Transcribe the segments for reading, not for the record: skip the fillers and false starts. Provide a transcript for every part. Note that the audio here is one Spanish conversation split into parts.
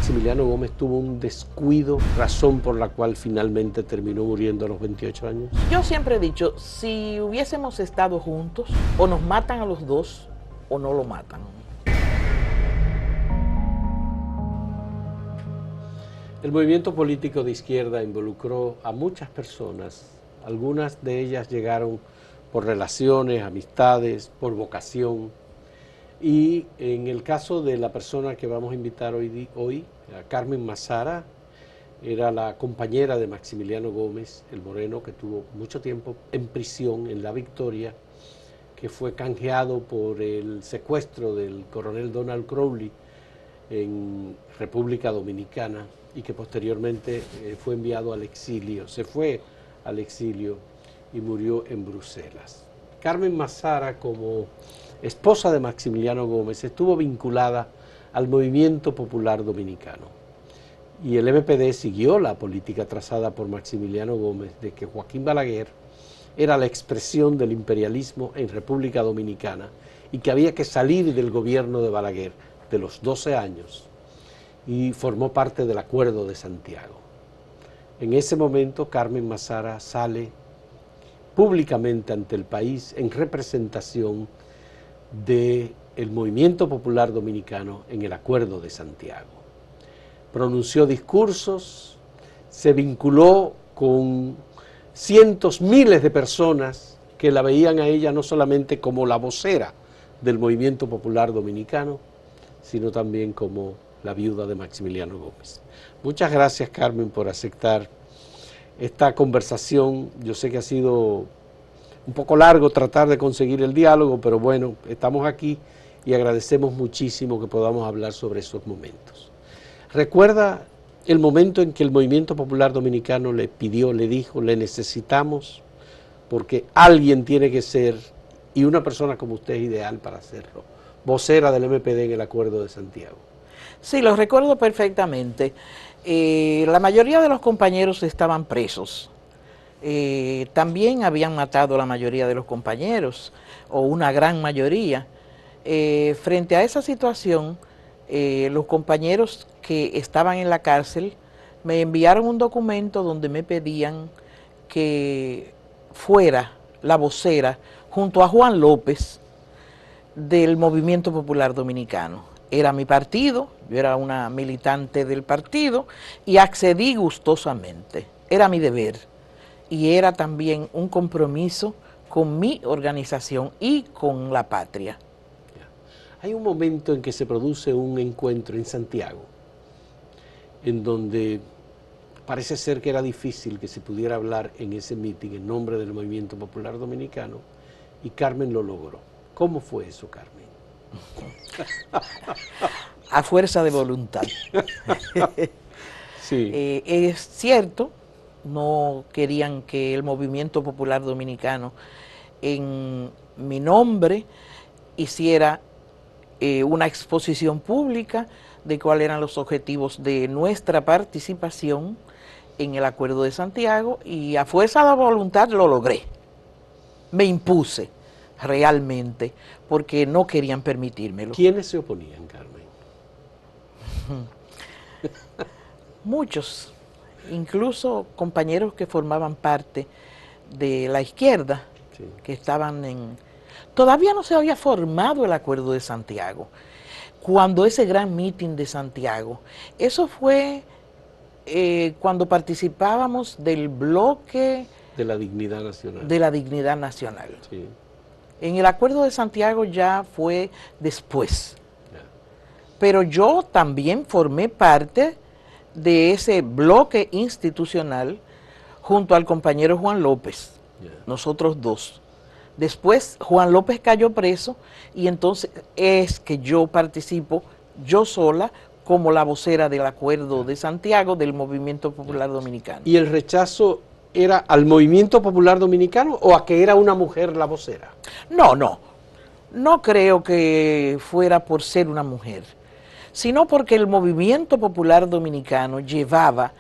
Maximiliano Gómez tuvo un descuido, razón por la cual finalmente terminó muriendo a los 28 años? Yo siempre he dicho, si hubiésemos estado juntos, o nos matan a los dos, o no lo matan. El movimiento político de izquierda involucró a muchas personas. Algunas de ellas llegaron por relaciones, amistades, por vocación. Y en el caso de la persona que vamos a invitar hoy, a Carmen Massara, era la compañera de Maximiliano Gómez, el moreno, que tuvo mucho tiempo en prisión en La Victoria, que fue canjeado por el secuestro del coronel Donald Crowley en República Dominicana y que posteriormente fue enviado al exilio, se fue al exilio y murió en Bruselas. Carmen Massara, como esposa de Maximiliano Gómez, estuvo vinculada al movimiento popular dominicano y el MPD siguió la política trazada por Maximiliano Gómez de que Joaquín Balaguer era la expresión del imperialismo en República Dominicana y que había que salir del gobierno de Balaguer de los 12 años y formó parte del Acuerdo de Santiago. En ese momento Carmen Massara sale públicamente ante el país en representación del movimiento popular dominicano en el Acuerdo de Santiago. Pronunció discursos, se vinculó con cientos, miles de personas que la veían a ella no solamente como la vocera del movimiento popular dominicano, sino también como la viuda de Maximiliano Gómez. Muchas gracias, Carmen, por aceptar esta conversación. Yo sé que ha sido un poco largo tratar de conseguir el diálogo, pero bueno, estamos aquí y agradecemos muchísimo que podamos hablar sobre esos momentos. ¿Recuerda el momento en que el movimiento popular dominicano le pidió, le dijo, le necesitamos, porque alguien tiene que ser, y una persona como usted es ideal para hacerlo, vocera del MPD en el Acuerdo de Santiago? Sí, lo recuerdo perfectamente. La mayoría de los compañeros estaban presos. También habían matado a la mayoría de los compañeros, o una gran mayoría. Frente a esa situación, los compañeros que estaban en la cárcel me enviaron un documento donde me pedían que fuera la vocera junto a Juan López del Movimiento Popular Dominicano. Era mi partido, yo era una militante del partido y accedí gustosamente. Era mi deber y era también un compromiso con mi organización y con la patria. Hay un momento en que se produce un encuentro en Santiago, en donde parece ser que era difícil que se pudiera hablar en ese mitin en nombre del Movimiento Popular Dominicano, y Carmen lo logró. ¿Cómo fue eso, Carmen? A fuerza de voluntad. Sí. Es cierto, no querían que el Movimiento Popular Dominicano en mi nombre hiciera una exposición pública de cuáles eran los objetivos de nuestra participación en el Acuerdo de Santiago, y a fuerza de voluntad lo logré. Me impuse realmente, porque no querían permitírmelo. ¿Quiénes se oponían, Carmen? Muchos, incluso compañeros que formaban parte de la izquierda, sí, que estaban en... Todavía no se había formado el Acuerdo de Santiago. Cuando ese gran mitin de Santiago, eso fue cuando participábamos del bloque... De la Dignidad Nacional. De la Dignidad Nacional. Sí. En el Acuerdo de Santiago ya fue después. Yeah. Pero yo también formé parte de ese bloque institucional junto al compañero Juan López, yeah, nosotros dos. Después Juan López cayó preso y entonces es que yo participo yo sola como la vocera del Acuerdo de Santiago del Movimiento Popular Dominicano. ¿Y el rechazo era al Movimiento Popular Dominicano o a que era una mujer la vocera? No creo que fuera por ser una mujer, sino porque el Movimiento Popular Dominicano llevaba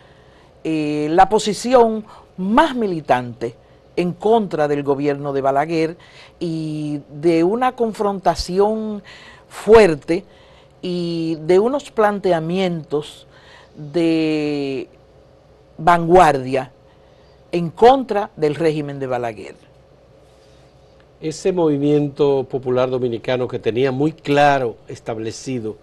la posición más militante en contra del gobierno de Balaguer y de una confrontación fuerte y de unos planteamientos de vanguardia en contra del régimen de Balaguer. Ese movimiento popular dominicano que tenía muy claro establecido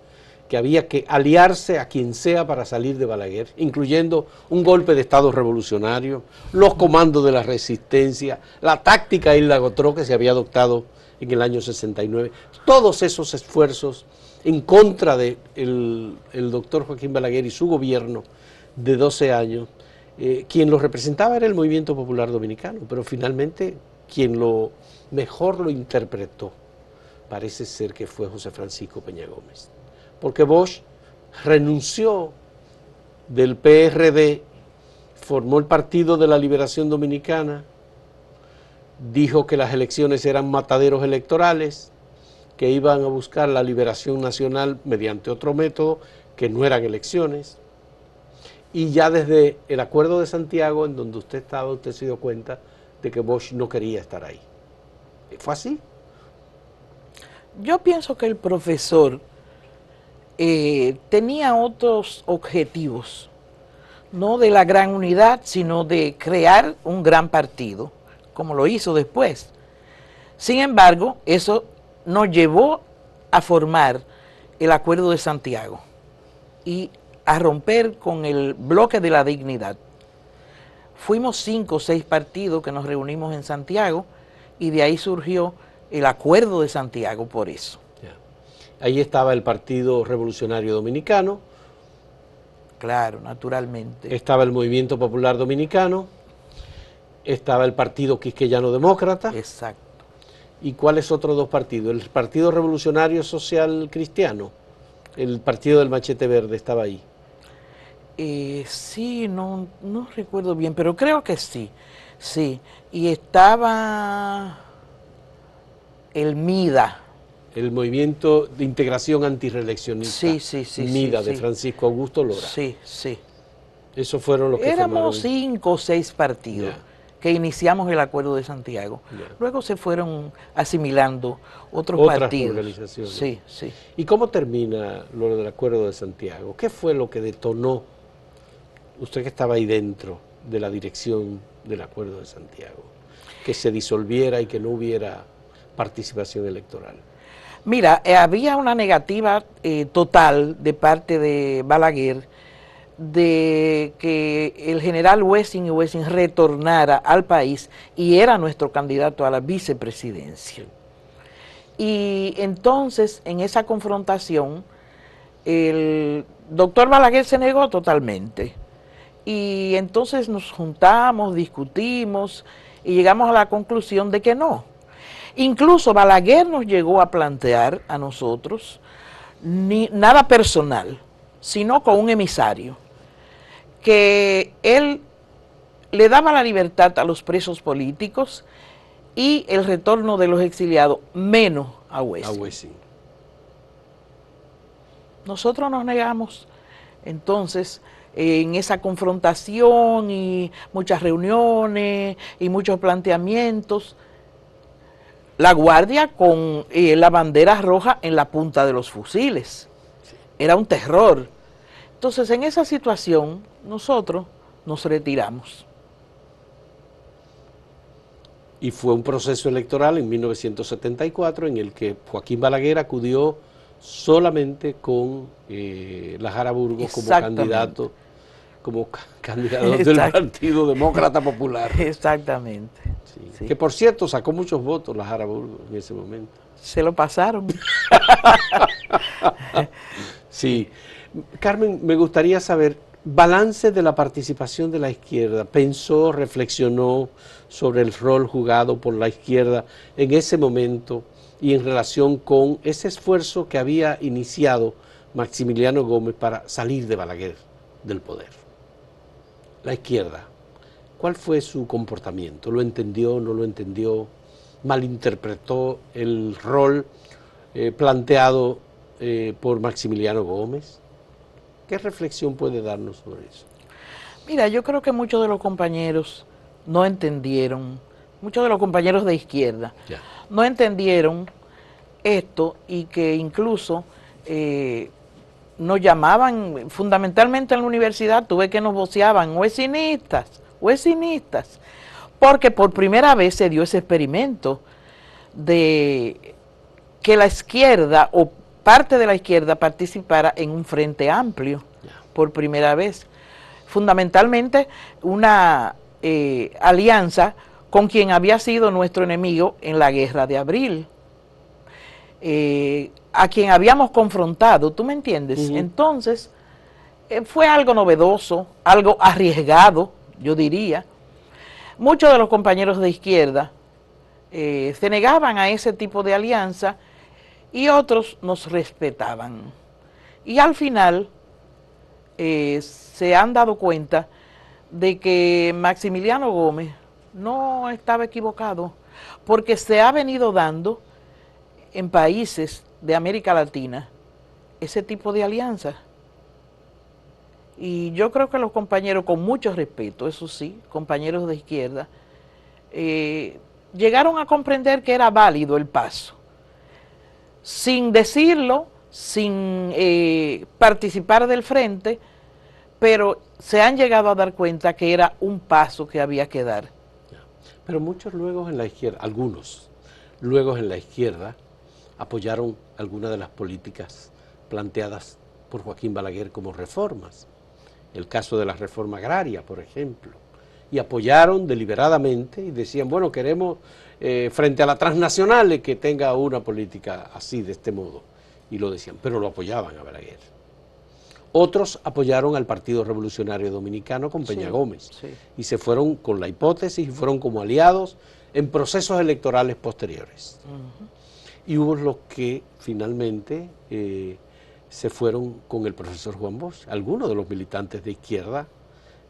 que había que aliarse a quien sea para salir de Balaguer, incluyendo un golpe de Estado revolucionario, los comandos de la resistencia, la táctica Isla Gotró que se había adoptado en el año 69, todos esos esfuerzos en contra del el doctor Joaquín Balaguer y su gobierno de 12 años, quien lo representaba era el movimiento popular dominicano, pero finalmente quien mejor lo interpretó parece ser que fue José Francisco Peña Gómez, porque Bosch renunció del PRD, formó el Partido de la Liberación Dominicana, dijo que las elecciones eran mataderos electorales, que iban a buscar la liberación nacional mediante otro método, que no eran elecciones, y ya desde el Acuerdo de Santiago, en donde usted estaba, usted se dio cuenta de que Bosch no quería estar ahí. ¿Fue así? Yo pienso que el profesor tenía otros objetivos, no de la gran unidad, sino de crear un gran partido, como lo hizo después. Sin embargo, eso nos llevó a formar el Acuerdo de Santiago y a romper con el bloque de la dignidad. Fuimos 5 o 6 partidos que nos reunimos en Santiago y de ahí surgió el Acuerdo de Santiago por eso. Ahí estaba el Partido Revolucionario Dominicano. Claro, naturalmente. Estaba el Movimiento Popular Dominicano. Estaba el Partido Quisqueyano Demócrata. Exacto. ¿Y cuáles otros 2 partidos? El Partido Revolucionario Social Cristiano. El Partido del Machete Verde estaba ahí. Sí, no recuerdo bien, pero creo que sí. Sí. Y estaba el MIDA. El Movimiento de Integración Antirreeleccionista. Sí, MIDA, sí, de Francisco Augusto Lora. Sí, sí. Esos fueron los que Éramos formaron. 5 o 6 partidos que iniciamos el Acuerdo de Santiago. Luego se fueron asimilando otras partidos. Organizaciones. Sí, sí. ¿Y cómo termina lo del Acuerdo de Santiago? ¿Qué fue lo que detonó, usted que estaba ahí dentro de la dirección del Acuerdo de Santiago, que se disolviera y que no hubiera participación electoral? Mira, había una negativa total de parte de Balaguer de que el general Wessing retornara al país y era nuestro candidato a la vicepresidencia. Y entonces, en esa confrontación, el doctor Balaguer se negó totalmente. Y entonces nos juntamos, discutimos y llegamos a la conclusión de que no. Incluso Balaguer nos llegó a plantear a nosotros nada personal, sino con un emisario, que él le daba la libertad a los presos políticos y el retorno de los exiliados, menos a Wessing. Nosotros nos negamos. Entonces, en esa confrontación y muchas reuniones y muchos planteamientos, la guardia con la bandera roja en la punta de los fusiles. Era un terror. Entonces, en esa situación, nosotros nos retiramos. Y fue un proceso electoral en 1974 en el que Joaquín Balaguer acudió solamente con la Jara Burgos como candidato del Partido Demócrata Popular. Exactamente. Sí. Sí. Que por cierto sacó muchos votos la Jara Burgos en ese momento. Se lo pasaron. Sí. Carmen, me gustaría saber, balance de la participación de la izquierda. ¿Pensó, reflexionó sobre el rol jugado por la izquierda en ese momento y en relación con ese esfuerzo que había iniciado Maximiliano Gómez para salir de Balaguer del poder? La izquierda, ¿cuál fue su comportamiento? ¿Lo entendió, no lo entendió? ¿Malinterpretó el rol planteado por Maximiliano Gómez? ¿Qué reflexión puede darnos sobre eso? Mira, yo creo que muchos de los compañeros no entendieron, muchos de los compañeros de izquierda no entendieron esto y que incluso nos llamaban, fundamentalmente en la universidad, tuve que nos voceaban, huesinistas, porque por primera vez se dio ese experimento de que la izquierda o parte de la izquierda participara en un frente amplio, por primera vez. Fundamentalmente una alianza con quien había sido nuestro enemigo en la Guerra de Abril, a quien habíamos confrontado, ¿tú me entiendes? Entonces, fue algo novedoso, algo arriesgado, yo diría. Muchos de los compañeros de izquierda se negaban a ese tipo de alianza y otros nos respetaban. Y al final se han dado cuenta de que Maximiliano Gómez no estaba equivocado, porque se ha venido dando en países de América Latina ese tipo de alianza. Y yo creo que los compañeros, con mucho respeto, eso sí, compañeros de izquierda, llegaron a comprender que era válido el paso. Sin decirlo, sin participar del frente, pero se han llegado a dar cuenta que era un paso que había que dar. Pero muchos luego en la izquierda, algunos luego en la izquierda, apoyaron algunas de las políticas planteadas por Joaquín Balaguer como reformas. El caso de la reforma agraria, por ejemplo. Y apoyaron deliberadamente y decían, bueno, queremos frente a las transnacionales que tenga una política así, de este modo. Y lo decían, pero lo apoyaban a Balaguer. Otros apoyaron al Partido Revolucionario Dominicano con Peña Gómez. Y se fueron con la hipótesis y fueron como aliados en procesos electorales posteriores. Y hubo los que finalmente se fueron con el profesor Juan Bosch, algunos de los militantes de izquierda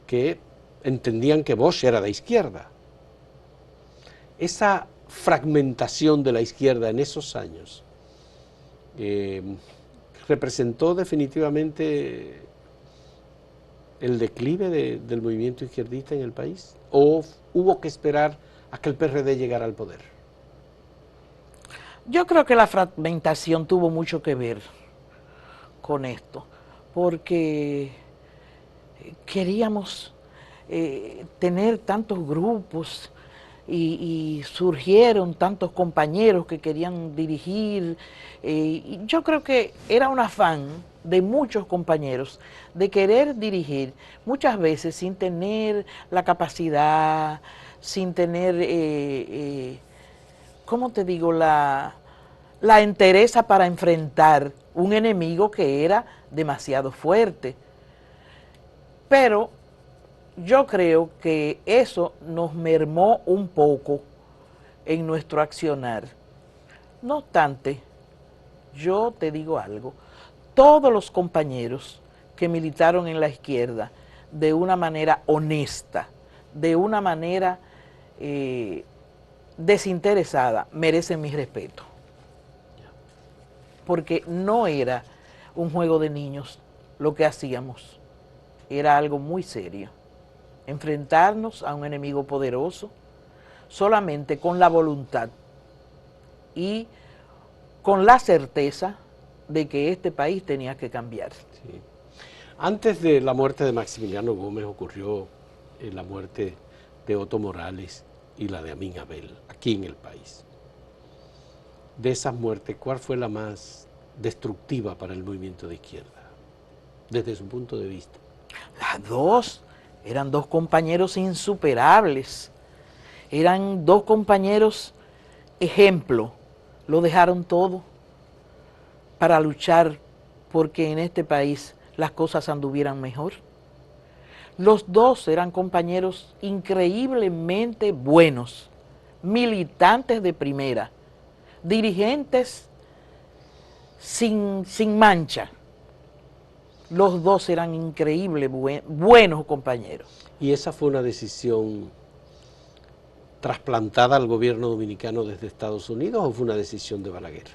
que entendían que Bosch era de izquierda. Esa fragmentación de la izquierda en esos años representó definitivamente el declive del movimiento izquierdista en el país, o hubo que esperar a que el PRD llegara al poder. Yo creo que la fragmentación tuvo mucho que ver con esto, porque queríamos tener tantos grupos y surgieron tantos compañeros que querían dirigir. Y yo creo que era un afán de muchos compañeros de querer dirigir, muchas veces sin tener la capacidad, sin tener, ¿cómo te digo?, la entereza para enfrentar un enemigo que era demasiado fuerte. Pero yo creo que eso nos mermó un poco en nuestro accionar. No obstante, yo te digo algo, todos los compañeros que militaron en la izquierda de una manera honesta, de una manera desinteresada, merecen mi respeto. Porque no era un juego de niños lo que hacíamos, era algo muy serio. Enfrentarnos a un enemigo poderoso solamente con la voluntad y con la certeza de que este país tenía que cambiar. Sí. Antes de la muerte de Maximiliano Gómez ocurrió la muerte de Otto Morales y la de Amin Abel, aquí en el país. De esas muertes, ¿cuál fue la más destructiva para el movimiento de izquierda, desde su punto de vista? Las dos. Eran dos compañeros insuperables, eran dos compañeros ejemplo, lo dejaron todo para luchar porque en este país las cosas anduvieran mejor. Los dos eran compañeros increíblemente buenos, militantes de primera, dirigentes sin mancha. Los dos eran increíbles, buenos compañeros. ¿Y esa fue una decisión trasplantada al gobierno dominicano desde Estados Unidos o fue una decisión de Balaguer?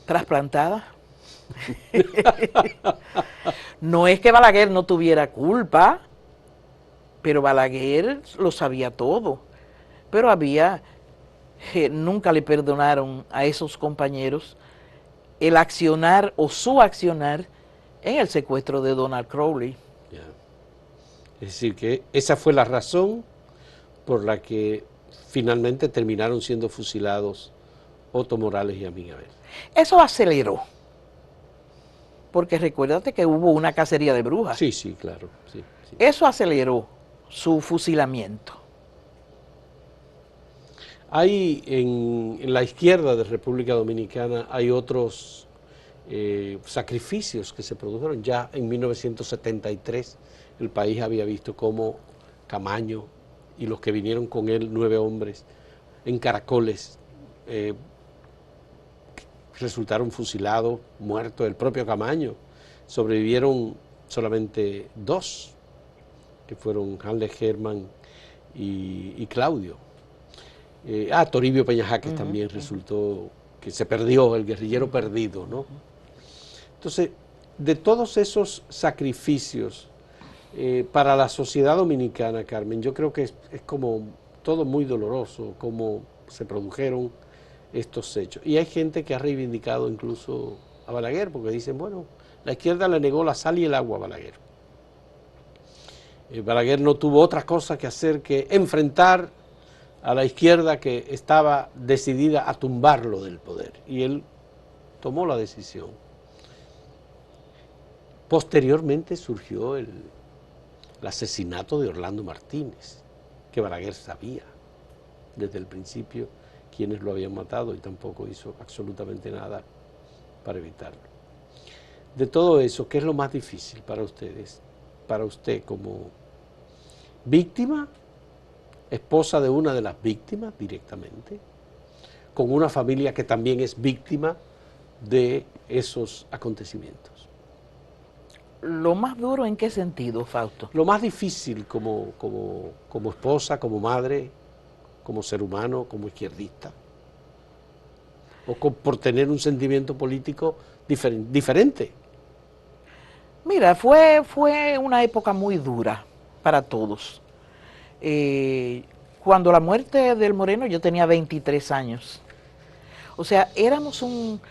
Trasplantada. No es que Balaguer no tuviera culpa, pero Balaguer lo sabía todo. Pero nunca le perdonaron a esos compañeros el accionar o su accionar en el secuestro de Donald Crowley. Ya. Es decir, que esa fue la razón por la que finalmente terminaron siendo fusilados Otto Morales y Amin Abel. Eso aceleró, porque recuérdate que hubo una cacería de brujas. Sí, sí, claro. Sí, sí. Eso aceleró su fusilamiento. Hay en la izquierda de República Dominicana hay otros sacrificios que se produjeron. Ya en 1973 el país había visto cómo Camaño y los que vinieron con él, 9 hombres, en Caracoles, resultaron fusilados, muertos. El propio Camaño, sobrevivieron solamente 2, que fueron Hanle Germán y Claudio. Toribio Peñajáquez también resultó que se perdió, el guerrillero perdido, ¿no? Entonces, de todos esos sacrificios para la sociedad dominicana, Carmen, yo creo que es como todo muy doloroso, cómo se produjeron estos hechos. Y hay gente que ha reivindicado incluso a Balaguer, porque dicen, bueno, la izquierda le negó la sal y el agua a Balaguer. Balaguer no tuvo otra cosa que hacer que enfrentar a la izquierda que estaba decidida a tumbarlo del poder, y él tomó la decisión. Posteriormente surgió el asesinato de Orlando Martínez, que Balaguer sabía desde el principio quiénes lo habían matado y tampoco hizo absolutamente nada para evitarlo. De todo eso, ¿qué es lo más difícil para ustedes? Para usted como víctima, esposa de una de las víctimas directamente, con una familia que también es víctima de esos acontecimientos. ¿Lo más duro en qué sentido, Fausto? Lo más difícil como esposa, como madre, como ser humano, como izquierdista, o por tener un sentimiento político diferente. Mira, fue una época muy dura para todos. Cuando la muerte del Moreno yo tenía 23 años. O sea, éramos un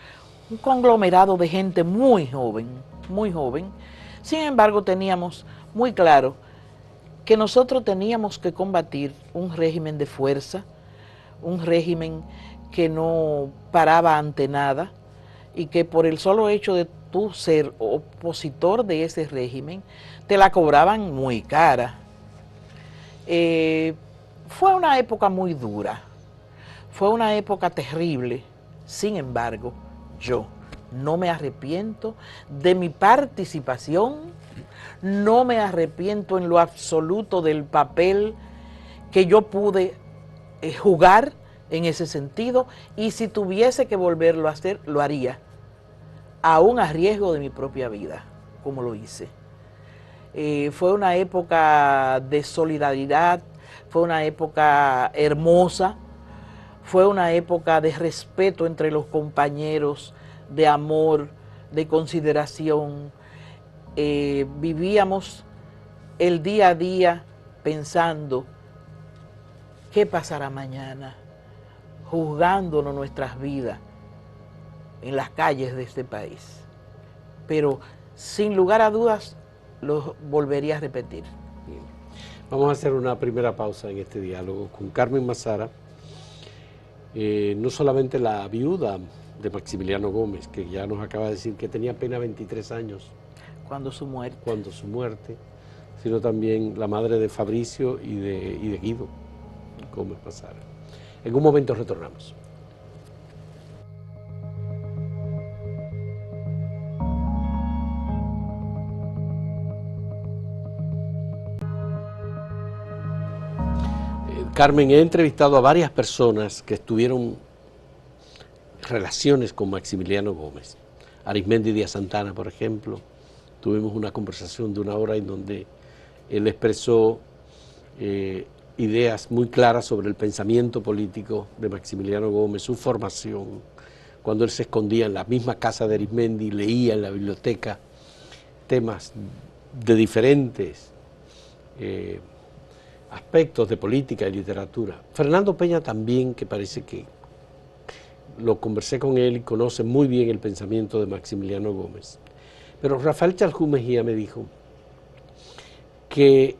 conglomerado de gente muy joven, muy joven. Sin embargo, teníamos muy claro que nosotros teníamos que combatir un régimen de fuerza, un régimen que no paraba ante nada y que por el solo hecho de tú ser opositor de ese régimen, te la cobraban muy cara. Fue una época muy dura, fue una época terrible. Sin embargo, yo no me arrepiento de mi participación, no me arrepiento en lo absoluto del papel que yo pude jugar en ese sentido, y si tuviese que volverlo a hacer, lo haría, aún a riesgo de mi propia vida, como lo hice. Fue una época de solidaridad, fue una época hermosa, fue una época de respeto entre los compañeros, de amor, de consideración. Vivíamos el día a día pensando qué pasará mañana, juzgándonos nuestras vidas en las calles de este país. Pero sin lugar a dudas, lo volvería a repetir. Bien. Vamos a hacer una primera pausa en este diálogo con Carmen Mazara, no solamente la viuda de Maximiliano Gómez, que ya nos acaba de decir que tenía apenas 23 años cuando su muerte, sino también la madre de Fabricio y de Guido Gómez Mazara. En un momento retornamos. Carmen, he entrevistado a varias personas que tuvieron relaciones con Maximiliano Gómez. Arismendi Díaz Santana, por ejemplo, tuvimos una conversación de 1 hora en donde él expresó ideas muy claras sobre el pensamiento político de Maximiliano Gómez, su formación, cuando él se escondía en la misma casa de Arismendi, leía en la biblioteca temas de diferentes aspectos de política y literatura. Fernando Peña también, que parece que lo conversé con él y conoce muy bien el pensamiento de Maximiliano Gómez. Pero Rafael Chalhut Mejía me dijo que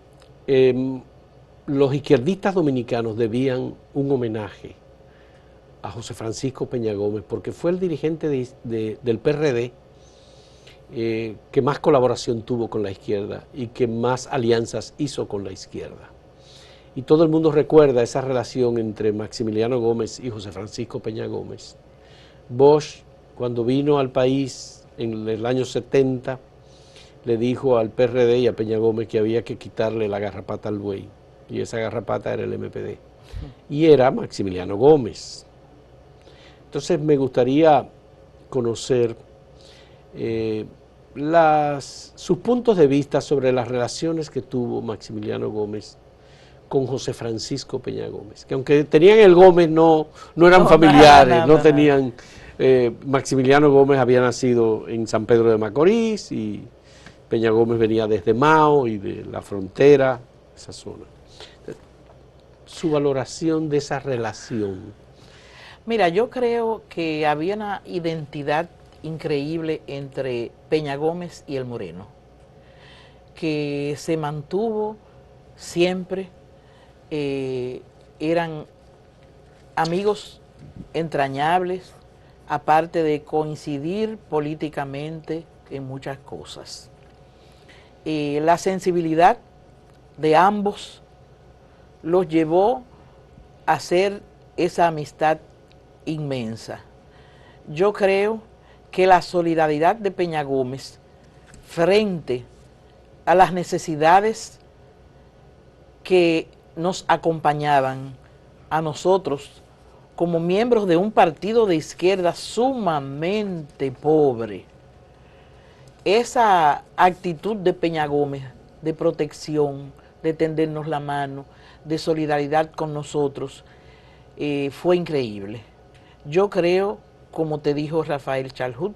los izquierdistas dominicanos debían un homenaje a José Francisco Peña Gómez, porque fue el dirigente del PRD que más colaboración tuvo con la izquierda y que más alianzas hizo con la izquierda. Y todo el mundo recuerda esa relación entre Maximiliano Gómez y José Francisco Peña Gómez. Bosch, cuando vino al país en el año 70, le dijo al PRD y a Peña Gómez que había que quitarle la garrapata al buey, y esa garrapata era el MPD, y era Maximiliano Gómez. Entonces me gustaría conocer sus puntos de vista sobre las relaciones que tuvo Maximiliano Gómez con José Francisco Peña Gómez, que aunque tenían el Gómez no eran familiares, no tenían... Maximiliano Gómez había nacido en San Pedro de Macorís y Peña Gómez venía desde Mao y de la frontera, esa zona. Su valoración de esa relación. Mira, yo creo que había una identidad increíble entre Peña Gómez y el Moreno, que se mantuvo siempre, eran amigos entrañables, aparte de coincidir políticamente en muchas cosas. La sensibilidad de ambos los llevó a hacer esa amistad inmensa. Yo creo que la solidaridad de Peña Gómez frente a las necesidades que nos acompañaban a nosotros como miembros de un partido de izquierda sumamente pobre, esa actitud de Peña Gómez de protección, de tendernos la mano, de solidaridad con nosotros, fue increíble. Yo creo, como te dijo Rafael Chalhut,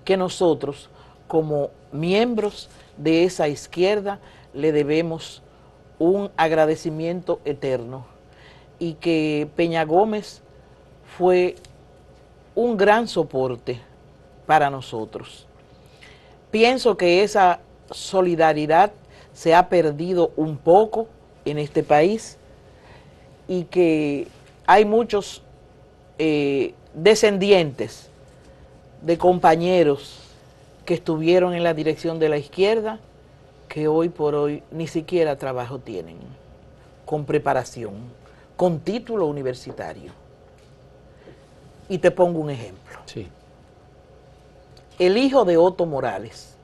que nosotros, como miembros de esa izquierda, le debemos un agradecimiento eterno, y que Peña Gómez fue un gran soporte para nosotros. Pienso que esa solidaridad se ha perdido un poco en este país y que hay muchos descendientes de compañeros que estuvieron en la dirección de la izquierda que hoy por hoy ni siquiera trabajo tienen, con preparación, con título universitario. Y te pongo un ejemplo. Sí. El hijo de Otto Morales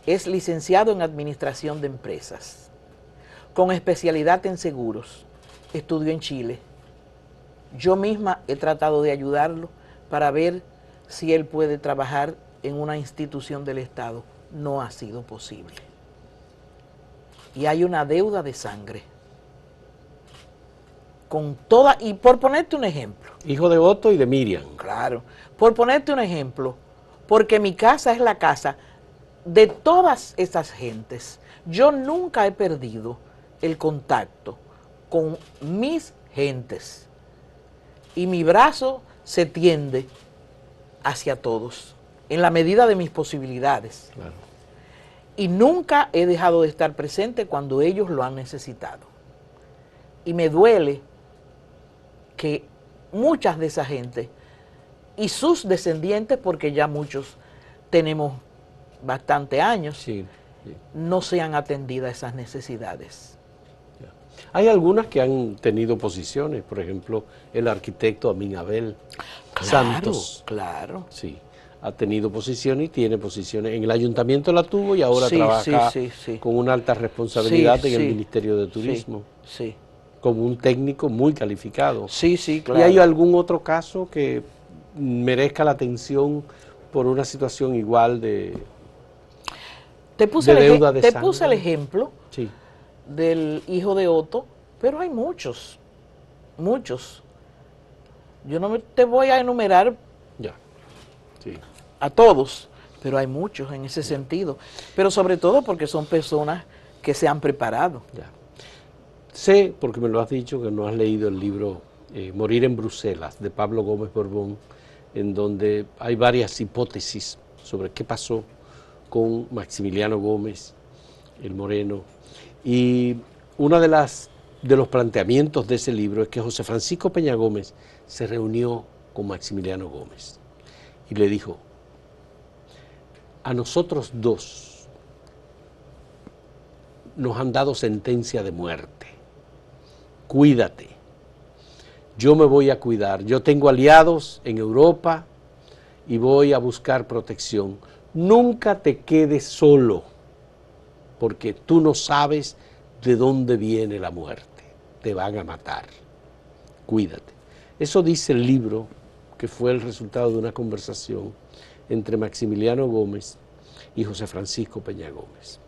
es licenciado en Administración de Empresas, con especialidad en seguros. Estudió en Chile. Yo misma he tratado de ayudarlo para ver si él puede trabajar en una institución del Estado. No ha sido posible. Y hay una deuda de sangre. Con toda, y por ponerte un ejemplo. Hijo de Otto y de Miriam. Claro. Por ponerte un ejemplo, porque mi casa es la casa de todas esas gentes. Yo nunca he perdido el contacto con mis gentes. Y mi brazo se tiende hacia todos, en la medida de mis posibilidades. Claro. Y nunca he dejado de estar presente cuando ellos lo han necesitado. Y me duele que muchas de esa gente y sus descendientes, porque ya muchos tenemos bastante años, Sí, sí. no sean atendidas esas necesidades. Hay algunas que han tenido posiciones, por ejemplo, el arquitecto Amin Abel Santos. Claro. Sí, ha tenido posiciones y tiene posiciones. En el ayuntamiento la tuvo y ahora Sí, trabaja sí. con una alta responsabilidad Sí, en el sí. Ministerio de Turismo, Sí. como un técnico muy calificado. Sí, claro. ¿Y hay algún otro caso que merezca la atención por una situación igual de deuda de Te sangre? puse el ejemplo Sí. del hijo de Otto, pero hay muchos. Yo no te voy a enumerar Ya. Sí. a todos, pero hay muchos en ese sentido. Pero sobre todo porque son personas que se han preparado. Ya. Sé, porque me lo has dicho, que no has leído el libro Morir en Bruselas, de Pablo Gómez Borbón, en donde hay varias hipótesis sobre qué pasó con Maximiliano Gómez, el Moreno. Y una de los planteamientos de ese libro es que José Francisco Peña Gómez se reunió con Maximiliano Gómez y le dijo: a nosotros dos nos han dado sentencia de muerte, cuídate, yo me voy a cuidar, yo tengo aliados en Europa y voy a buscar protección, nunca te quedes solo, porque tú no sabes de dónde viene la muerte, te van a matar, cuídate. Eso dice el libro, que fue el resultado de una conversación entre Maximiliano Gómez y José Francisco Peña Gómez.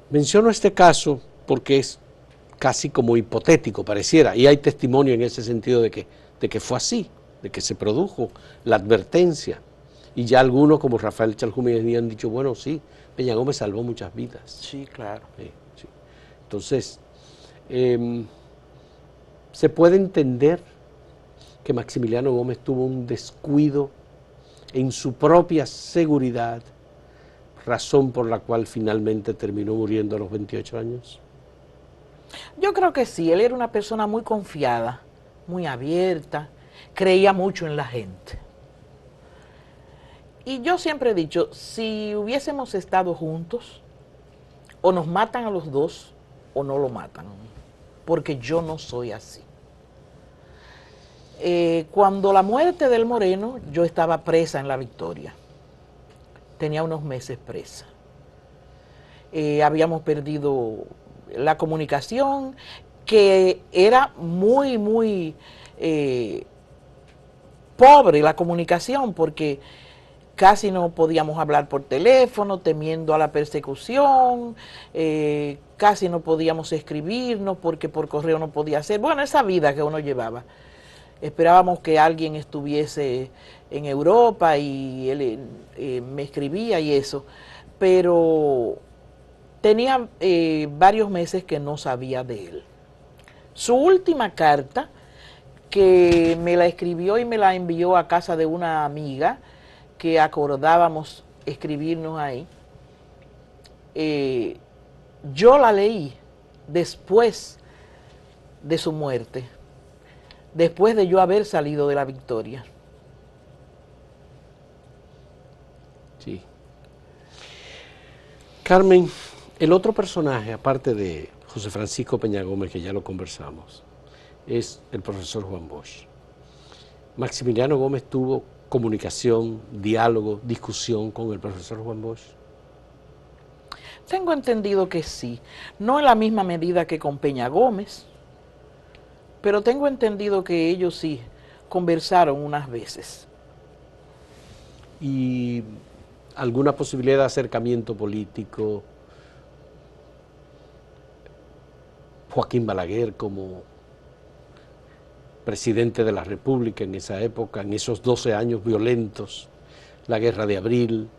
Menciono este caso porque es casi como hipotético, pareciera, y hay testimonio en ese sentido de que fue así, de que se produjo la advertencia, y ya algunos como Rafael Chalhumi habían dicho, bueno, sí, Peña Gómez salvó muchas vidas. Sí, claro. Sí. Entonces, se puede entender que Maximiliano Gómez tuvo un descuido en su propia seguridad, razón por la cual finalmente terminó muriendo a los 28 años. Yo creo que sí, él era una persona muy confiada, muy abierta, creía mucho en la gente. Y yo siempre he dicho, si hubiésemos estado juntos, o nos matan a los dos, o no lo matan, porque yo no soy así. Cuando la muerte del Moreno, yo estaba presa en La Victoria. Tenía unos meses presa. Habíamos perdido la comunicación, que era muy pobre la comunicación, porque casi no podíamos hablar por teléfono, temiendo a la persecución, casi no podíamos escribirnos porque por correo no podía ser. Bueno, esa vida que uno llevaba. Esperábamos que alguien estuviese en Europa y él me escribía y eso, pero tenía varios meses que no sabía de él. Su última carta, que me la escribió y me la envió a casa de una amiga, que acordábamos escribirnos ahí, yo la leí después de su muerte, después de yo haber salido de La Victoria. Sí. Carmen, el otro personaje, aparte de José Francisco Peña Gómez, que ya lo conversamos, es el profesor Juan Bosch. Maximiliano Gómez tuvo comunicación, diálogo, discusión con el profesor Juan Bosch. Tengo entendido que sí, no en la misma medida que con Peña Gómez, pero tengo entendido que ellos sí conversaron unas veces. ¿Y alguna posibilidad de acercamiento político? Joaquín Balaguer como presidente de la República en esa época, en esos 12 años violentos, la Guerra de Abril,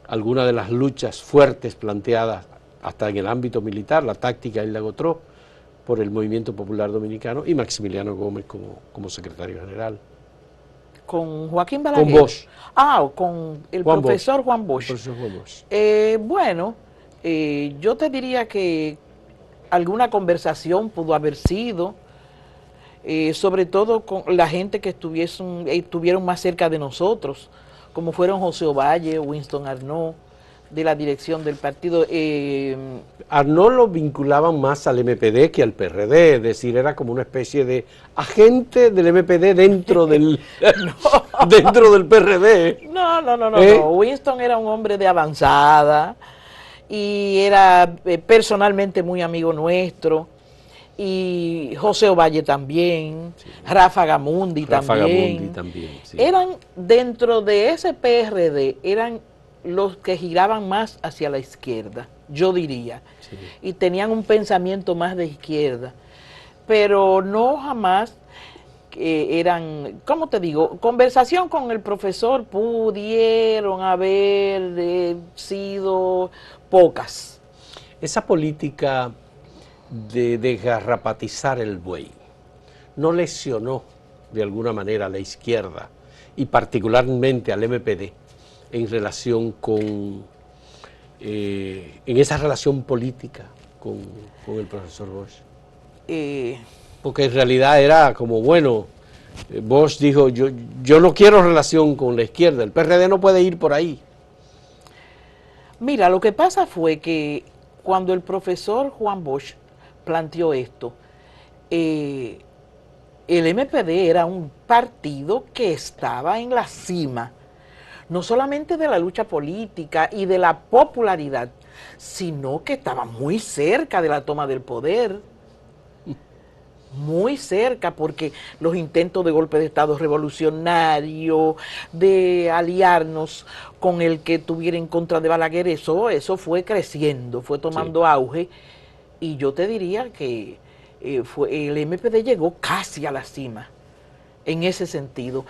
alguna de las luchas fuertes planteadas hasta en el ámbito militar, la táctica Isla Gotró, por el Movimiento Popular Dominicano, y Maximiliano Gómez como secretario general. ¿Con Joaquín Balaguer? Con Bosch. Ah, con el profesor Juan Bosch. Profesor Juan Bosch. Bueno, yo te diría que alguna conversación pudo haber sido, sobre todo con la gente que estuvieron más cerca de nosotros, como fueron José Ovalle, Winston Arnaud, de la dirección del partido. Arnaud lo vinculaban más al MPD que al PRD, es decir, era como una especie de agente del MPD dentro del, dentro del PRD. No. Winston era un hombre de avanzada y era personalmente muy amigo nuestro. Y José Ovalle también, sí. Rafa Gamundi también. Sí. Eran, dentro de ese PRD, eran los que giraban más hacia la izquierda, yo diría, sí. Y tenían un pensamiento más de izquierda, pero no jamás eran, ¿cómo te digo? Conversación con el profesor pudieron haber sido pocas. Esa política de desgarrapatizar el buey. No lesionó de alguna manera a la izquierda y particularmente al MPD en relación con, en esa relación política con el profesor Bosch. Porque en realidad era como, bueno, Bosch dijo, yo no quiero relación con la izquierda, el PRD no puede ir por ahí. Mira, lo que pasa fue que cuando el profesor Juan Bosch planteó esto, el MPD era un partido que estaba en la cima, no solamente de la lucha política y de la popularidad, sino que estaba muy cerca de la toma del poder, muy cerca, porque los intentos de golpe de Estado revolucionario, de aliarnos con el que tuviera en contra de Balaguer, eso fue creciendo, fue tomando auge, y yo te diría que el MPD llegó casi a la cima en ese sentido.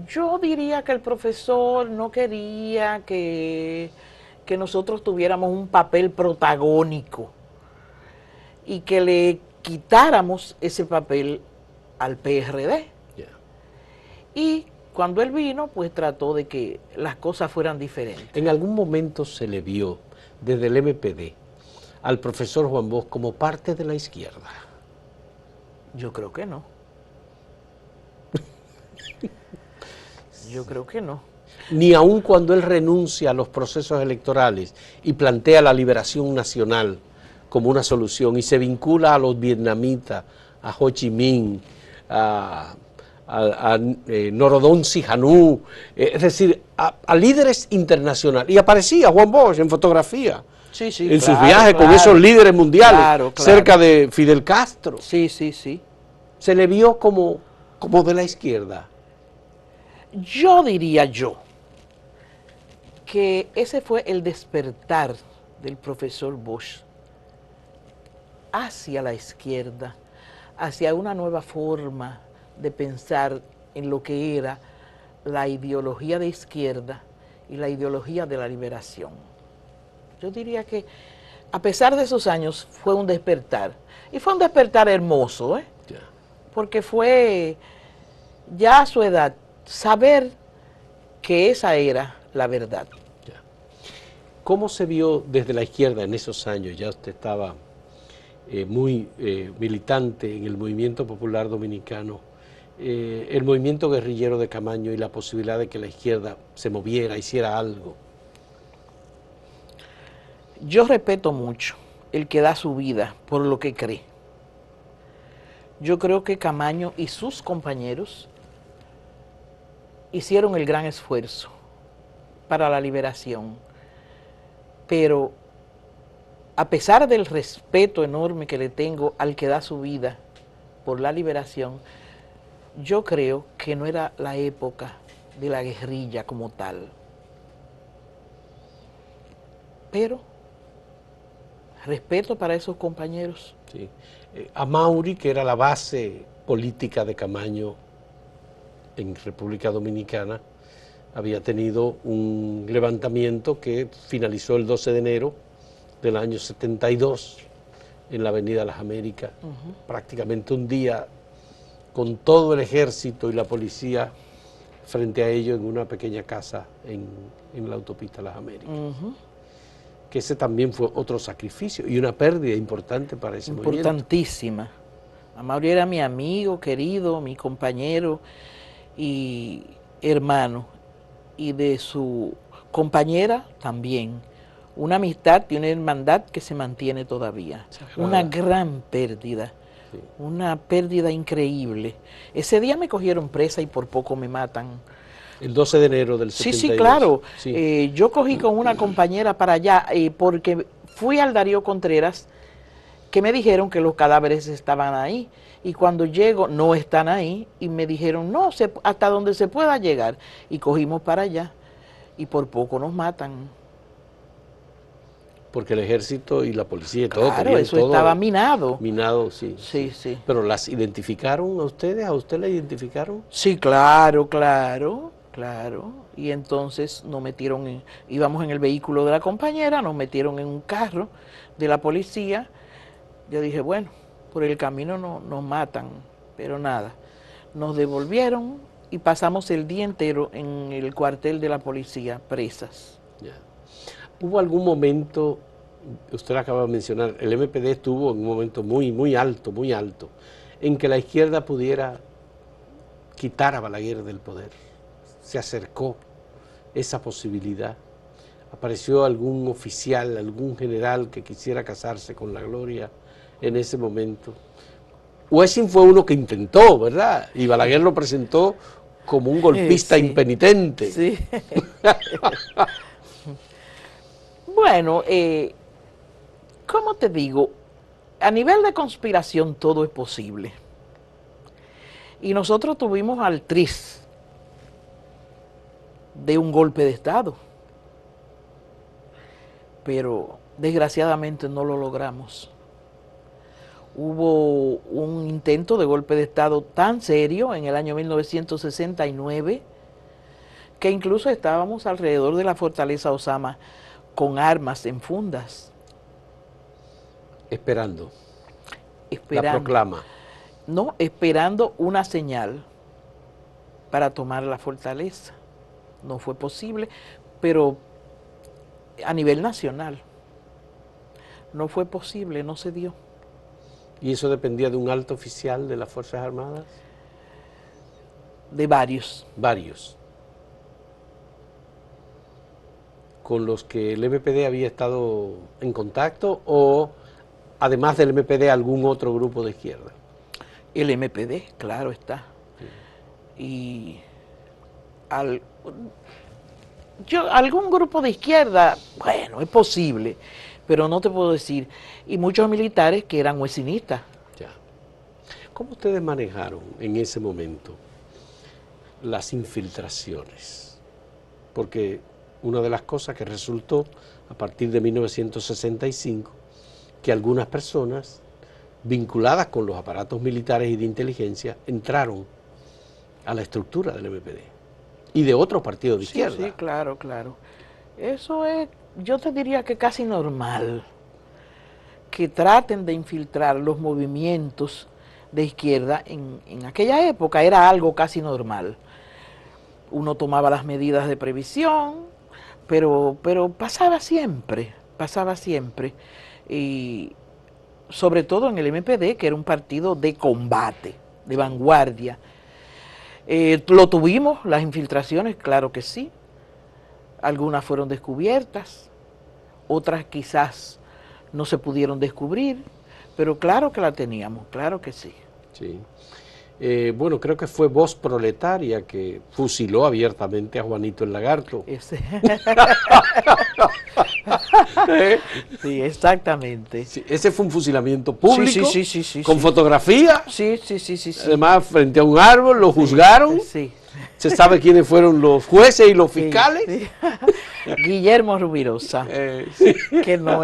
Yo diría que el profesor no quería que nosotros tuviéramos un papel protagónico y que le quitáramos ese papel al PRD. Y cuando él vino, pues trató de que las cosas fueran diferentes. ¿En algún momento se le vio desde el MPD al profesor Juan Bosch como parte de la izquierda? Yo creo que no. Yo creo que no. Ni aun cuando él renuncia a los procesos electorales y plantea la liberación nacional como una solución y se vincula a los vietnamitas, a Ho Chi Minh, a Norodom Sihanouk, es decir, a líderes internacionales. Y aparecía Juan Bosch en fotografía, en sus viajes con esos líderes mundiales, cerca de Fidel Castro. Sí, sí, sí. Se le vio como de la izquierda. Yo diría que ese fue el despertar del profesor Bosch hacia la izquierda, hacia una nueva forma de pensar en lo que era la ideología de izquierda y la ideología de la liberación. Yo diría que a pesar de esos años fue un despertar, y fue un despertar hermoso, porque fue ya a su edad saber que esa era la verdad. ¿Cómo se vio desde la izquierda en esos años? Ya usted estaba muy militante en el movimiento popular dominicano, el movimiento guerrillero de Camaño y la posibilidad de que la izquierda se moviera, hiciera algo. Yo respeto mucho el que da su vida por lo que cree. Yo creo que Camaño y sus compañeros hicieron el gran esfuerzo para la liberación, pero a pesar del respeto enorme que le tengo al que da su vida por la liberación, yo creo que no era la época de la guerrilla como tal. Pero respeto para esos compañeros. Sí. Amaury, que era la base política de Camaño en República Dominicana, había tenido un levantamiento que finalizó el 12 de enero del año 72 en la Avenida Las Américas, prácticamente un día con todo el ejército y la policía frente a ellos en una pequeña casa en la autopista Las Américas. Que ese también fue otro sacrificio y una pérdida importante para ese movimiento. Importantísima. Amaury era mi amigo querido, mi compañero y hermano, y de su compañera también. Una amistad y una hermandad que se mantiene todavía. Una gran pérdida, una pérdida increíble. Ese día me cogieron presa y por poco me matan. El 12 de enero del 72. Sí, sí, claro. Sí. Yo cogí con una compañera para allá porque fui al Darío Contreras, que me dijeron que los cadáveres estaban ahí. Y cuando llego, no están ahí. Y me dijeron, no, hasta donde se pueda llegar. Y cogimos para allá. Y por poco nos matan. Porque el ejército y la policía y todo. Claro, eso estaba minado. Minado, sí. Sí, sí. ¿Pero las identificaron a ustedes? ¿A usted la identificaron? Sí, claro, claro. Claro, y entonces nos metieron, íbamos en el vehículo de la compañera, nos metieron en un carro de la policía, Yo dije, bueno, por el camino no, nos matan, pero nada. Nos devolvieron y pasamos el día entero en el cuartel de la policía, presas. Ya. ¿Hubo algún momento, usted lo acaba de mencionar, el MPD estuvo en un momento muy alto, en que la izquierda pudiera quitar a Balaguer del poder? Se acercó esa posibilidad. ¿Apareció algún oficial, algún general que quisiera casarse con la gloria en ese momento? Huesin fue uno que intentó, ¿verdad? Y Balaguer lo presentó como un golpista Sí, impenitente. sí. Bueno, ¿cómo te digo? A nivel de conspiración todo es posible. Y nosotros tuvimos al tris de un golpe de Estado, pero desgraciadamente no lo logramos. Hubo un intento de golpe de Estado tan serio en el año 1969 que incluso estábamos alrededor de la fortaleza Osama con armas en fundas. Esperando la Esperando, proclama. no, esperando una señal para tomar la fortaleza. No fue posible, pero a nivel nacional no fue posible, no se dio. ¿Y eso dependía de un alto oficial de las Fuerzas Armadas? De varios. Varios. ¿Con los que el MPD había estado en contacto o, además del MPD, algún otro grupo de izquierda? El MPD, claro está. Sí. Y algún grupo de izquierda, bueno, es posible, pero no te puedo decir. Y muchos militares que eran huesinistas. Ya. ¿Cómo ustedes manejaron en ese momento las infiltraciones? Porque una de las cosas que resultó a partir de 1965, que algunas personas vinculadas con los aparatos militares y de inteligencia entraron a la estructura del MPD y de otros partidos de izquierda. Sí, claro, claro. Eso es, yo te diría que casi normal, que traten de infiltrar los movimientos de izquierda en aquella época era algo casi normal. Uno tomaba las medidas de previsión, pero pasaba siempre, pasaba siempre. Y sobre todo en el MPD, que era un partido de combate, de vanguardia. Lo tuvimos, las infiltraciones, claro que sí. Algunas fueron descubiertas, otras quizás no se pudieron descubrir, pero claro que la teníamos, claro que sí. Sí. Bueno, creo que fue Voz Proletaria que fusiló abiertamente a Juanito el Lagarto. Sí, exactamente. Sí, ese fue un fusilamiento público, Sí, con fotografía, sí. además frente a un árbol, lo juzgaron, Sí. se sabe quiénes fueron los jueces y los fiscales. Sí. Guillermo Rubirosa, Sí. que no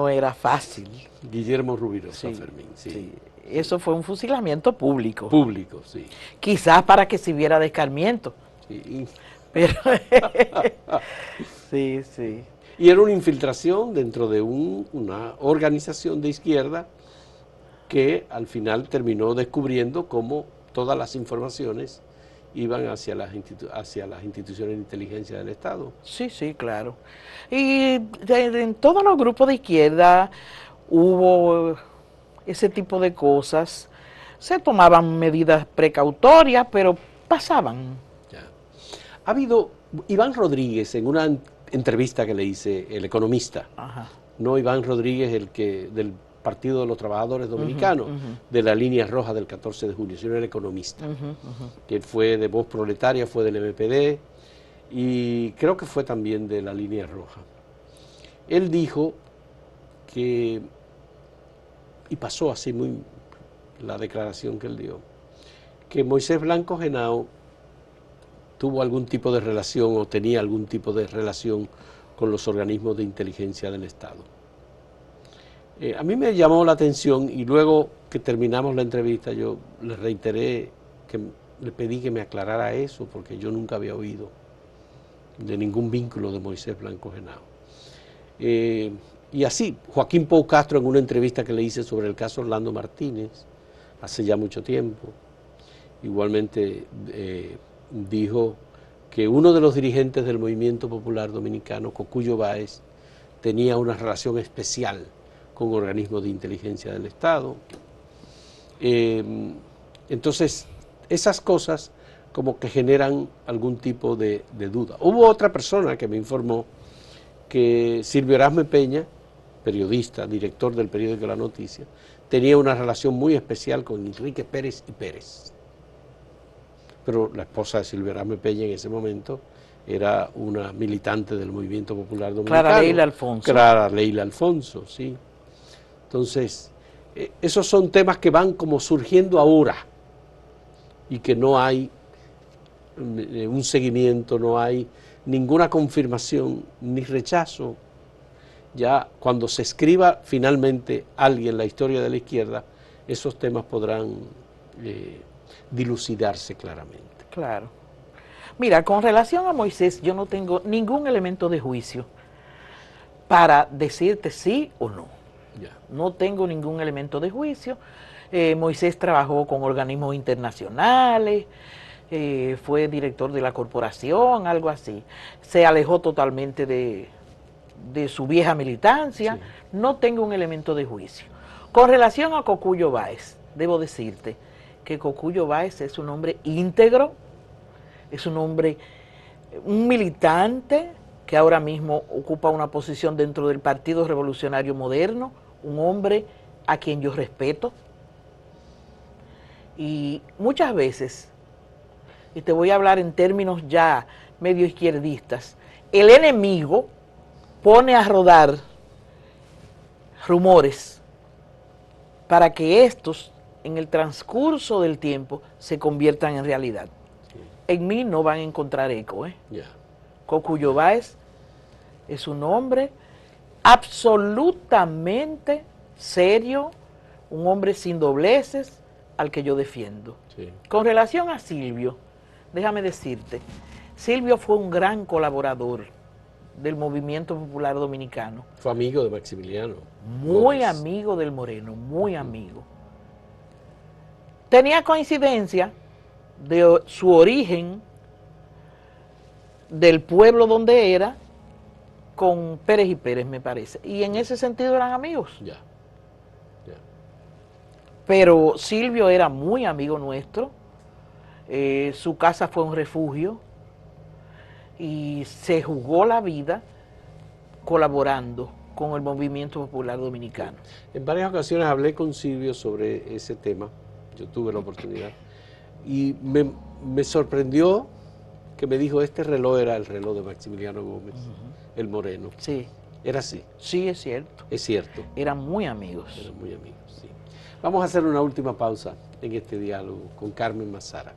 era fácil. Guillermo Rubirosa, Sí, Fermín, sí. sí. Eso fue un fusilamiento público. Público, sí. Quizás para que sirviera de escarmiento. Sí. Pero sí. Y era una infiltración dentro de una organización de izquierda que al final terminó descubriendo cómo todas las informaciones iban hacia las instituciones de inteligencia del Estado. Sí, claro. Y en todos los grupos de izquierda hubo ese tipo de cosas. Se tomaban medidas precautorias, pero pasaban. Ya. Ha habido Iván Rodríguez en una entrevista que le hice, el economista, Ajá. no Iván Rodríguez, el que del Partido de los Trabajadores Dominicanos, de la línea roja del 14 de julio, sino el economista, que fue de Voz Proletaria, fue del MPD y creo que fue también de la línea roja. Él dijo que, y pasó así muy la declaración que él dio, que Moisés Blanco Henao tuvo algún tipo de relación o tenía algún tipo de relación con los organismos de inteligencia del Estado. A mí me llamó la atención y luego que terminamos la entrevista yo le reiteré, le pedí que me aclarara eso porque yo nunca había oído de ningún vínculo de Moisés Blanco Henao. Y así, Joaquín Pou Castro, en una entrevista que le hice sobre el caso Orlando Martínez, hace ya mucho tiempo, igualmente dijo que uno de los dirigentes del Movimiento Popular Dominicano, Cocuyo Báez, tenía una relación especial con organismos de inteligencia del Estado. Entonces, esas cosas como que generan algún tipo de duda. Hubo otra persona que me informó que Silvio Erasme Peña, periodista, director del periódico La Noticia, tenía una relación muy especial con Enrique Pérez y Pérez. Pero la esposa de Silvio Erasme Peña en ese momento era una militante del Movimiento Popular Dominicano. Clara Leila Alfonso. Clara Leila Alfonso, sí. Entonces, esos son temas que van como surgiendo ahora y que no hay un seguimiento, no hay ninguna confirmación ni rechazo. Ya cuando se escriba finalmente alguien la historia de la izquierda, esos temas podrán dilucidarse claramente. Claro. Mira, con relación a Moisés, yo no tengo ningún elemento de juicio para decirte sí o no. Ya. No tengo ningún elemento de juicio. Moisés trabajó con organismos internacionales, fue director de la corporación, algo así. Se alejó totalmente de su vieja militancia. Sí. No tengo un elemento de juicio. Con relación a Cocuyo Báez, debo decirte que Cocuyo Báez es un hombre íntegro, es un hombre, un militante que ahora mismo ocupa una posición dentro del Partido Revolucionario Moderno, un hombre a quien yo respeto. Y muchas veces, y te voy a hablar en términos ya medio izquierdistas, el enemigo pone a rodar rumores para que estos, en el transcurso del tiempo, se conviertan en realidad. Sí. En mí no van a encontrar eco. Yeah. Cocuyo Báez es un hombre absolutamente serio, un hombre sin dobleces, al que yo defiendo. Sí. Con relación a Silvio, déjame decirte, Silvio fue un gran colaborador del Movimiento Popular Dominicano. Fue amigo de Maximiliano. Muy amigo del Moreno, muy amigo. Tenía coincidencia de su origen, del pueblo donde era, con Pérez y Pérez, me parece. Y en ese sentido eran amigos. Ya. Pero Silvio era muy amigo nuestro. Su casa fue un refugio. Y se jugó la vida colaborando con el Movimiento Popular Dominicano. En varias ocasiones hablé con Silvio sobre ese tema, yo tuve la oportunidad, y me sorprendió que me dijo, este reloj era el reloj de Maximiliano Gómez, el Moreno. Sí. ¿Era así? Sí, es cierto. Es cierto. Eran muy amigos. Eran muy amigos, sí. Vamos a hacer una última pausa en este diálogo con Carmen Mazara.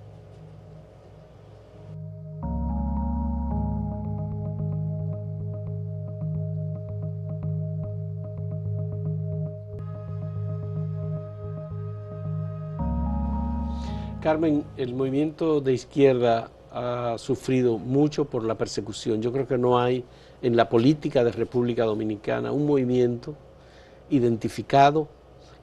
Carmen, el movimiento de izquierda ha sufrido mucho por la persecución. Yo creo que no hay en la política de República Dominicana un movimiento identificado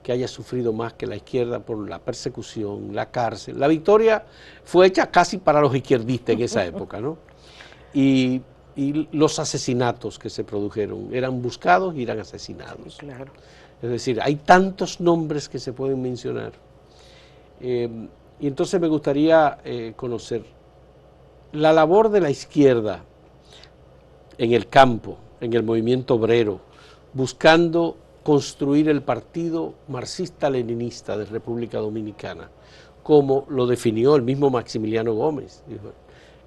que haya sufrido más que la izquierda por la persecución, la cárcel. La victoria fue hecha casi para los izquierdistas en esa época, ¿no? Y los asesinatos que se produjeron eran buscados y eran asesinados. Sí, claro. Es decir, hay tantos nombres que se pueden mencionar. Y entonces me gustaría conocer la labor de la izquierda en el campo, en el movimiento obrero, buscando construir el partido marxista-leninista de República Dominicana, como lo definió el mismo Maximiliano Gómez. Dijo,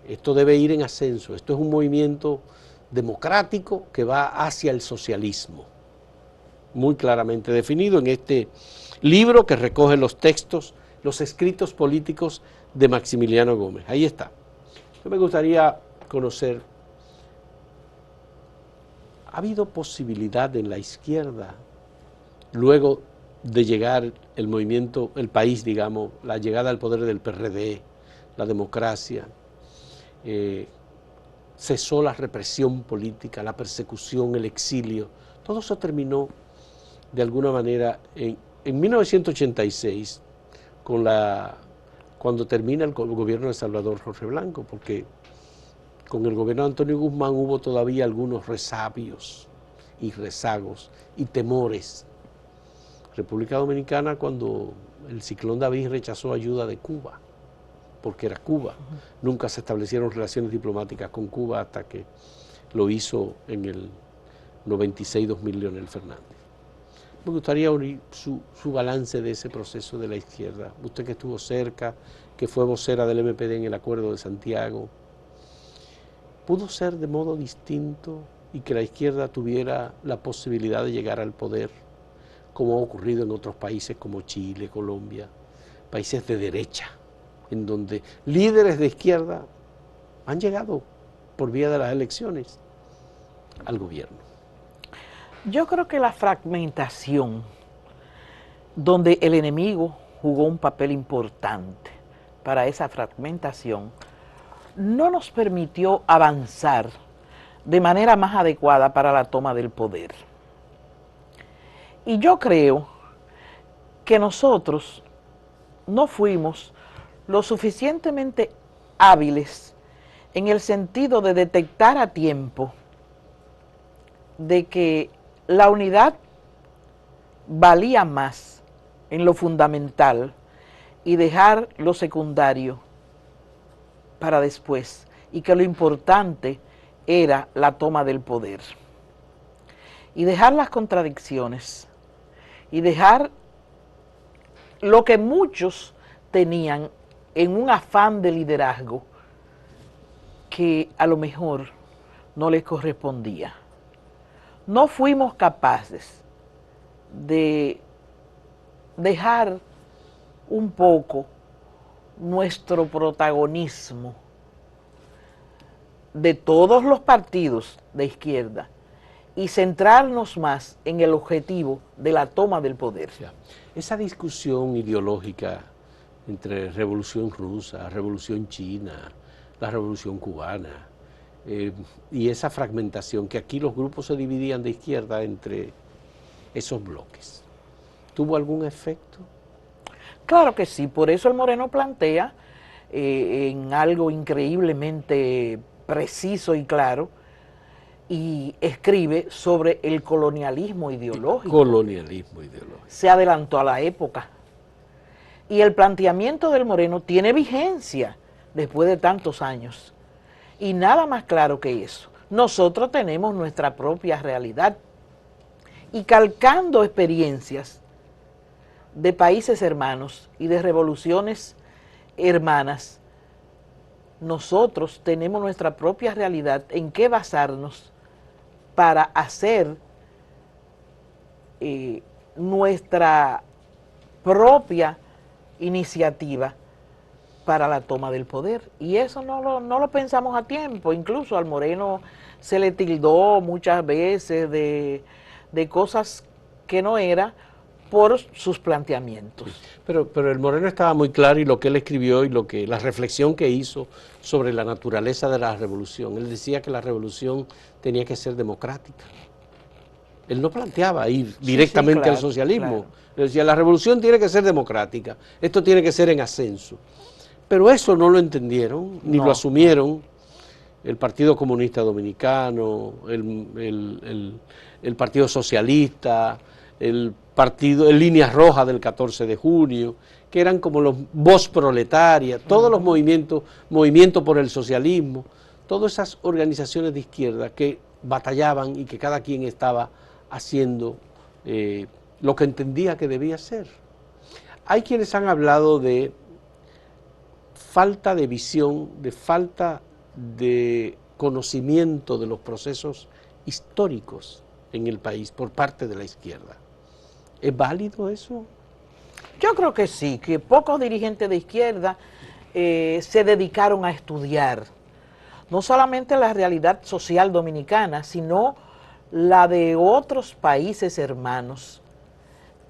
esto debe ir en ascenso, esto es un movimiento democrático que va hacia el socialismo, muy claramente definido en este libro que recoge los textos, los escritos políticos de Maximiliano Gómez. Ahí está. Yo me gustaría conocer, ¿ha habido posibilidad en la izquierda, luego de llegar el movimiento, el país, digamos, la llegada al poder del PRD, la democracia, cesó la represión política, la persecución, el exilio. Todo eso terminó de alguna manera en 1986, cuando termina el gobierno de Salvador Jorge Blanco, porque con el gobierno de Antonio Guzmán hubo todavía algunos resabios y rezagos y temores. República Dominicana, cuando el ciclón David rechazó ayuda de Cuba, porque era Cuba, nunca se establecieron relaciones diplomáticas con Cuba hasta que lo hizo en el 96-2000 Leonel Fernández. Me gustaría oír su balance de ese proceso de la izquierda. Usted que estuvo cerca, que fue vocera del MPD en el Acuerdo de Santiago, ¿pudo ser de modo distinto y que la izquierda tuviera la posibilidad de llegar al poder, como ha ocurrido en otros países como Chile, Colombia, países de derecha, en donde líderes de izquierda han llegado por vía de las elecciones al gobierno? Yo creo que la fragmentación, donde el enemigo jugó un papel importante para esa fragmentación, no nos permitió avanzar de manera más adecuada para la toma del poder. Y yo creo que nosotros no fuimos lo suficientemente hábiles en el sentido de detectar a tiempo de que la unidad valía más en lo fundamental y dejar lo secundario para después, y que lo importante era la toma del poder. Y dejar las contradicciones, y dejar lo que muchos tenían en un afán de liderazgo que a lo mejor no les correspondía. No fuimos capaces de dejar un poco nuestro protagonismo de todos los partidos de izquierda y centrarnos más en el objetivo de la toma del poder. Esa discusión ideológica entre revolución rusa, revolución china, la revolución cubana, y esa fragmentación, que aquí los grupos se dividían de izquierda entre esos bloques, ¿tuvo algún efecto? Claro que sí, por eso el Moreno plantea en algo increíblemente preciso y claro, y escribe sobre el colonialismo ideológico. Colonialismo ideológico. Se adelantó a la época. Y el planteamiento del Moreno tiene vigencia después de tantos años. Y nada más claro que eso. Nosotros tenemos nuestra propia realidad. Y calcando experiencias de países hermanos y de revoluciones hermanas, nosotros tenemos nuestra propia realidad en qué basarnos para hacer nuestra propia iniciativa para la toma del poder. Y eso no lo pensamos a tiempo. Incluso al Moreno se le tildó muchas veces de cosas que no era por sus planteamientos. Pero el Moreno estaba muy claro, y lo que él escribió y la reflexión que hizo sobre la naturaleza de la revolución. Él decía que la revolución tenía que ser democrática. Él no planteaba ir directamente claro, al socialismo. Claro. Él decía, la revolución tiene que ser democrática, esto tiene que ser en ascenso. Pero eso no lo entendieron, ni lo asumieron el Partido Comunista Dominicano, el Partido Socialista, el Líneas Rojas del 14 de junio, que eran como los voz proletaria, todos los movimientos por el socialismo, todas esas organizaciones de izquierda que batallaban y que cada quien estaba haciendo lo que entendía que debía ser. Hay quienes han hablado de falta de visión, de falta de conocimiento de los procesos históricos en el país por parte de la izquierda. ¿Es válido eso? Yo creo que sí, que pocos dirigentes de izquierda se dedicaron a estudiar no solamente la realidad social dominicana, sino la de otros países hermanos,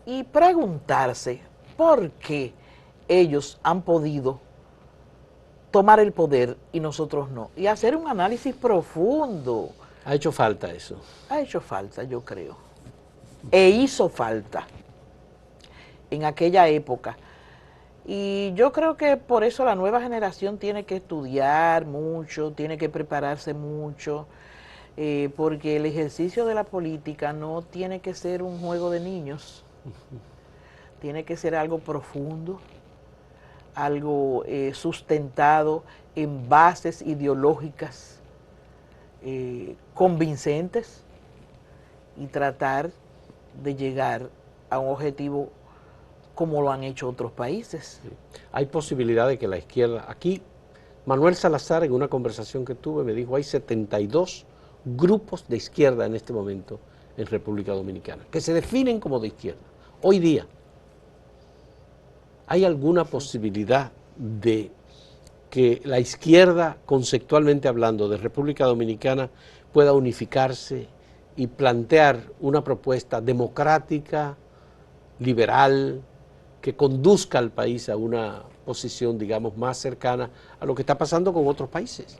y preguntarse por qué ellos han podido tomar el poder y nosotros no. Y hacer un análisis profundo. Ha hecho falta eso. Ha hecho falta, yo creo. E hizo falta en aquella época. Y yo creo que por eso la nueva generación tiene que estudiar mucho, tiene que prepararse mucho, porque el ejercicio de la política no tiene que ser un juego de niños, tiene que ser algo profundo, algo sustentado en bases ideológicas convincentes y tratar de llegar a un objetivo como lo han hecho otros países. Sí. Hay posibilidad de que la izquierda, aquí Manuel Salazar en una conversación que tuve me dijo hay 72 grupos de izquierda en este momento en República Dominicana, que se definen como de izquierda, hoy día. ¿Hay alguna posibilidad de que la izquierda, conceptualmente hablando, de República Dominicana pueda unificarse y plantear una propuesta democrática, liberal, que conduzca al país a una posición, digamos, más cercana a lo que está pasando con otros países?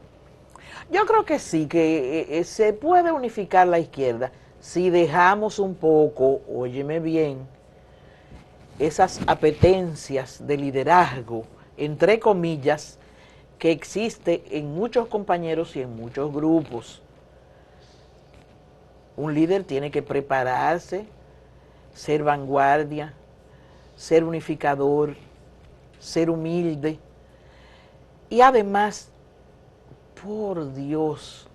Yo creo que sí, que se puede unificar la izquierda si dejamos un poco, óyeme bien, esas apetencias de liderazgo, entre comillas, que existe en muchos compañeros y en muchos grupos. Un líder tiene que prepararse, ser vanguardia, ser unificador, ser humilde y además, por Dios,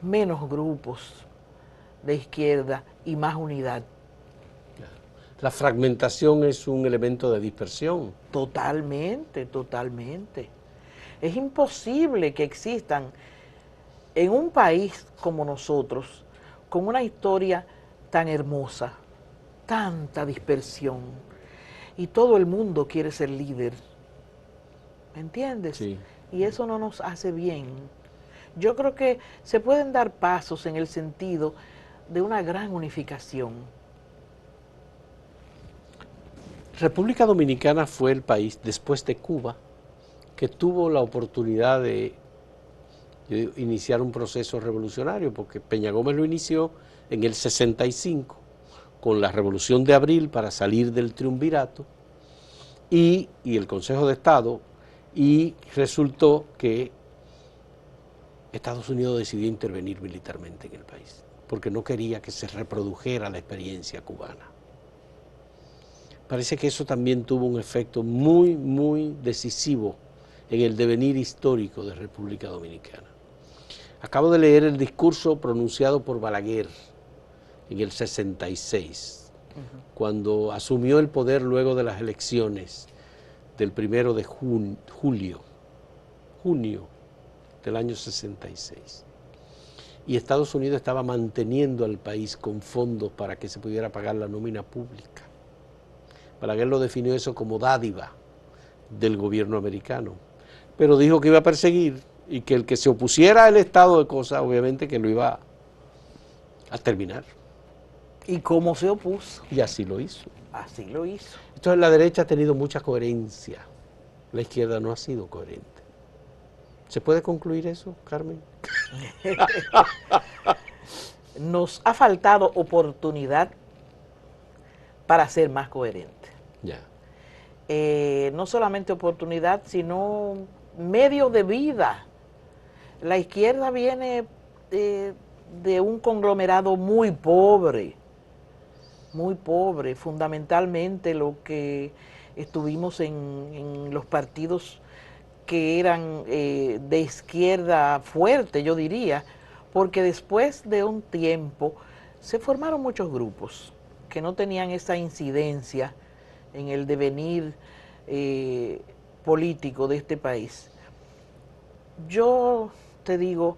menos grupos de izquierda y más unidad. La fragmentación es un elemento de dispersión. Totalmente, totalmente. Es imposible que existan en un país como nosotros, con una historia tan hermosa, tanta dispersión, y todo el mundo quiere ser líder, ¿me entiendes? Sí. Y eso no nos hace bien. Yo creo que se pueden dar pasos en el sentido de una gran unificación. República Dominicana fue el país, después de Cuba, que tuvo la oportunidad de iniciar un proceso revolucionario, porque Peña Gómez lo inició en el 65, con la Revolución de Abril para salir del triunvirato, y el Consejo de Estado, y resultó que Estados Unidos decidió intervenir militarmente en el país, porque no quería que se reprodujera la experiencia cubana. Parece que eso también tuvo un efecto muy, muy decisivo en el devenir histórico de República Dominicana. Acabo de leer el discurso pronunciado por Balaguer en el 66, cuando asumió el poder luego de las elecciones del 1 de junio del año 66. Y Estados Unidos estaba manteniendo al país con fondos para que se pudiera pagar la nómina pública. Balaguer lo definió eso como dádiva del gobierno americano, pero dijo que iba a perseguir y que el que se opusiera al estado de cosas, obviamente que lo iba a terminar. ¿Y cómo se opuso? Y así lo hizo. Así lo hizo. Entonces la derecha ha tenido mucha coherencia, la izquierda no ha sido coherente. ¿Se puede concluir eso, Carmen? Nos ha faltado oportunidad para ser más coherentes. Ya. No solamente oportunidad, sino medio de vida. La izquierda viene de un conglomerado muy pobre, fundamentalmente lo que estuvimos en los partidos que eran de izquierda fuerte, yo diría, porque después de un tiempo se formaron muchos grupos que no tenían esa incidencia en el devenir político de este país. Yo te digo,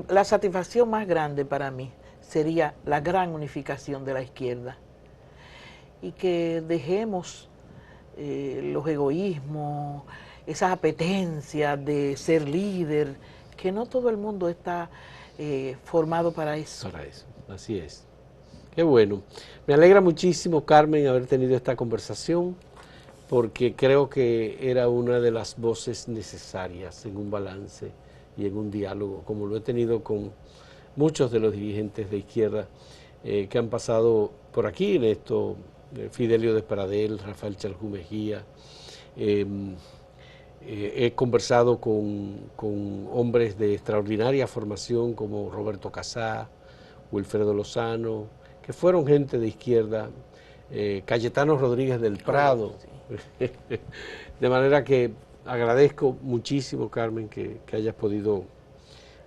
la satisfacción más grande para mí sería la gran unificación de la izquierda y que dejemos los egoísmos, esas apetencias de ser líder, que no todo el mundo está formado para eso. Para eso, así es. Qué bueno. Me alegra muchísimo, Carmen, haber tenido esta conversación. porque creo que era una de las voces necesarias en un balance y en un diálogo, como lo he tenido con muchos de los dirigentes de izquierda que han pasado por aquí, en esto, Fidelio Desparadel, Rafael Chaljú Mejía. He conversado con hombres de extraordinaria formación como Roberto Casá, Wilfredo Lozano, que fueron gente de izquierda, Cayetano Rodríguez del Prado. Sí. De manera que agradezco muchísimo, Carmen, que hayas podido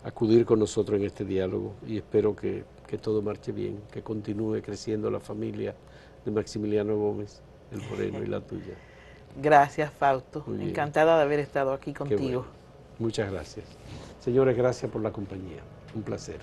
acudir con nosotros en este diálogo y espero que todo marche bien, que continúe creciendo la familia de Maximiliano Gómez, el Moreno, y la tuya. Gracias, Fausto. Encantada de haber estado aquí contigo. Bueno. Muchas gracias. Señores, gracias por la compañía. Un placer.